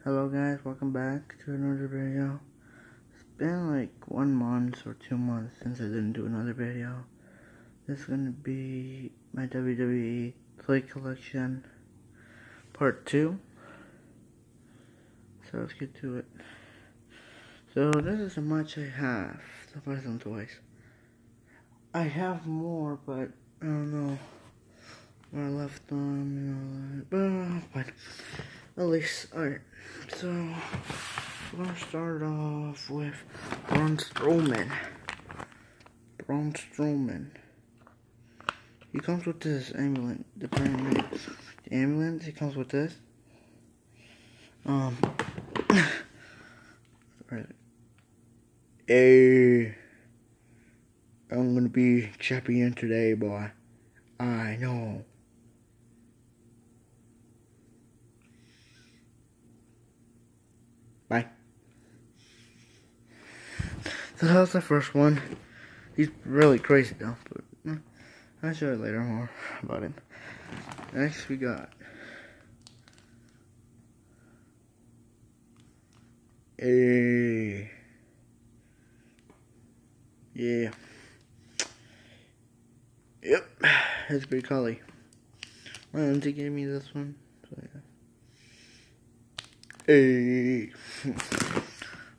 Hello guys, welcome back to another video. It's been like 1 month or 2 months since I didn't do another video. This is gonna be my WWE Play Collection Part 2. So let's get to it. So this is how much I have. The first one twice. I have more, but I don't know where I left them, but at least, alright. So we're gonna start off with Braun Strowman. He comes with this ambulance. The ambulance. He comes with this. Hey, I'm gonna be champion today, boy. I know. Bye. So that was the first one. He's really crazy though, but I'll show you later more about him. Next we got Yep, that's pretty collie. My auntie gave me this one, so yeah.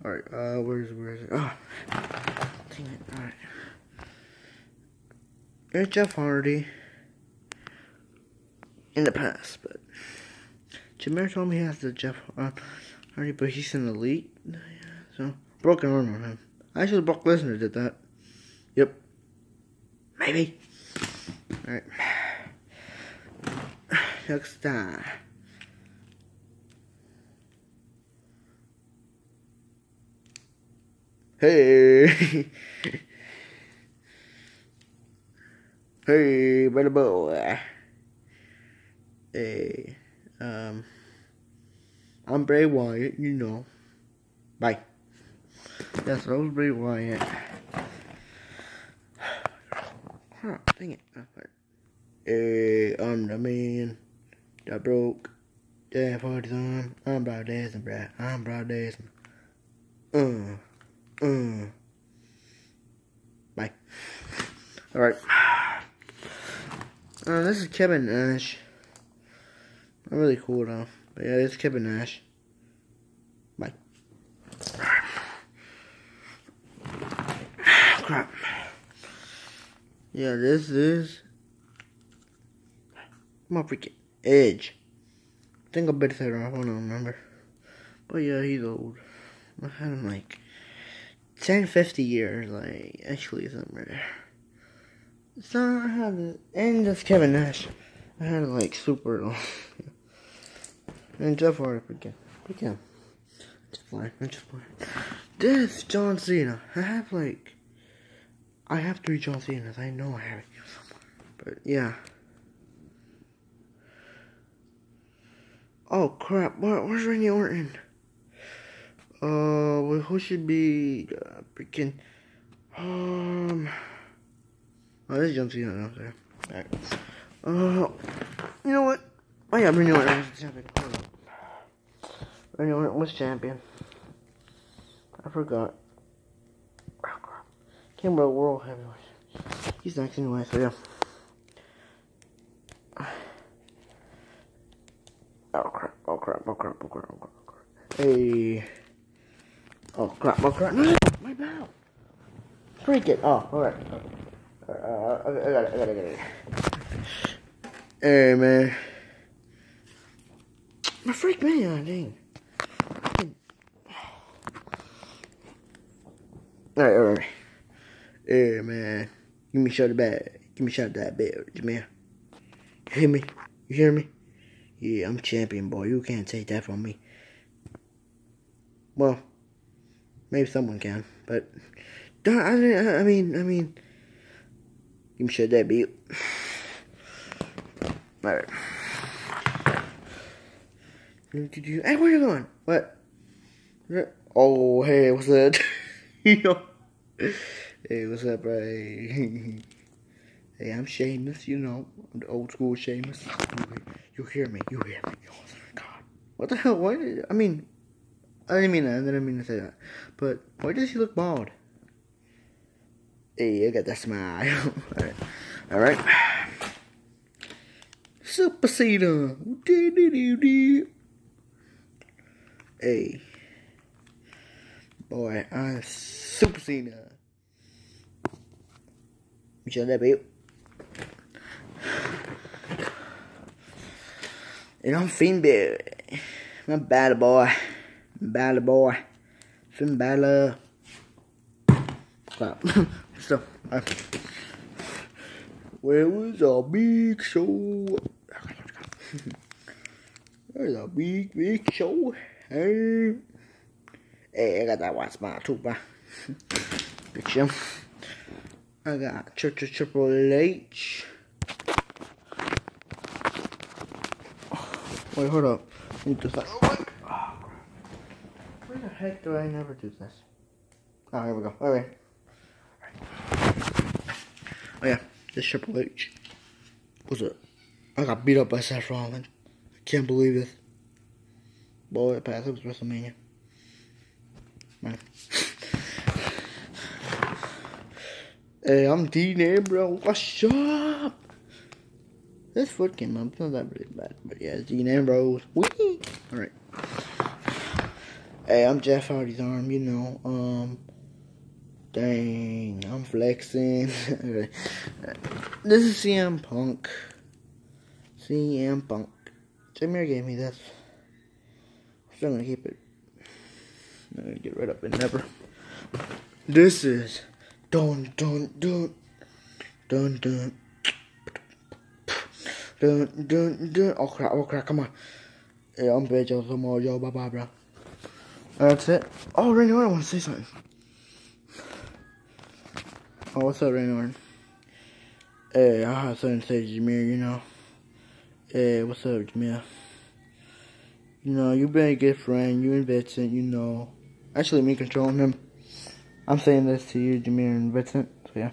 Alright, where is it? Oh, dang it, alright. Here's Jeff Hardy in the past, but Jameer told me he has the Jeff Hardy, but he's an elite, so broken arm on him. Actually, Brock Lesnar did that. Yep. Maybe. Alright. Next time. Hey. Hey, brother boy. Hey. I'm Bray Wyatt, you know. Bye. Yes, that was Bray Wyatt. Huh, dang it. Hey, I'm the man that broke Jeff Hardy's arm. I'm Brock Lesnar, bruh. I'm Brock Lesnar. Bye. Alright. This is Kevin Nash. Not really cool though. But yeah, it's Kevin Nash. Bye. Crap. Yeah, this is my freaking Edge. I think I better say it off, I don't remember. But yeah, he's old. I had him like 10, 50 years, like, actually somewhere. So I had it, and this Kevin Nash. I had it like super long. And Jeff Hardy again. Just fine. This John Cena. I have 3 John Cenas. I know I have it. But yeah. Oh crap! Where's Randy Orton? Who should be freaking? Oh, this is John Cena now. Sorry. Alright. You know what? Oh yeah, Randy Orton was champion. Randy Orton was champion. I forgot. Oh crap! Can't remember World Heavyweight. He's next anyway, so yeah. Oh crap. Hey. Oh crap. No, my bow. Freak it. Oh, alright. I got it. Hey, man. My freak man, dang. Alright. Hey, man. Give me a shot of that. Give me a shot of that bell, Jameer. You hear me? Yeah, I'm champion, boy. You can't take that from me. Well, maybe someone can, but I mean, give me shut that beat. All right. Hey, where you going? What? Oh, hey, what's that? Hey, what's up, right? Hey, I'm Sheamus, you know. I'm the old school Sheamus. You hear me. Oh, God. What the hell? Why did... I mean, I didn't mean that. I didn't mean to say that. But why does he look bald? Hey, I got that smile. Alright. Super Cena. Hey. Boy, I'm Super Cena. Shut up, you. And I'm Finn Balor. I'm Balor boy. Balor boy. Finn Balor. Clap. So, where was our big show? There's a big show. Hey, I got that white smile too, bro. Big show. I got Triple H. Wait, hold up. I need to start. Oh, where the heck do I never do this? Oh, here we go. Alright. Oh yeah, this Triple H. What's up? I got beat up by Seth Rollins. I can't believe this. Boy, past it was WrestleMania. Man. Hey, I'm Dean Ambrose. What's up? This foot came up. It's not that really bad. But yeah, it's Dean Ambrose. Whee! Alright. Hey, I'm Jeff Hardy's arm, you know. Dang, I'm flexing. This is CM Punk. CM Punk. Jameer gave me this. I'm still gonna keep it. I'm gonna get rid of it. Never. This is dun dun dun dun dun dun dun dun. Oh crap! Come on. Yeah, I'm bad, yo. Yo, bye bye, bro. That's it. Oh, Randy Orton, I want to say something. Oh, what's up, Randy Orton? Hey, I have something to say to Jameer, you know. Hey, what's up, Jameer? You know, you've been a good friend. You and Vincent, you know. Actually, me controlling him. I'm saying this to you, Jameer and Vincent. So, yeah.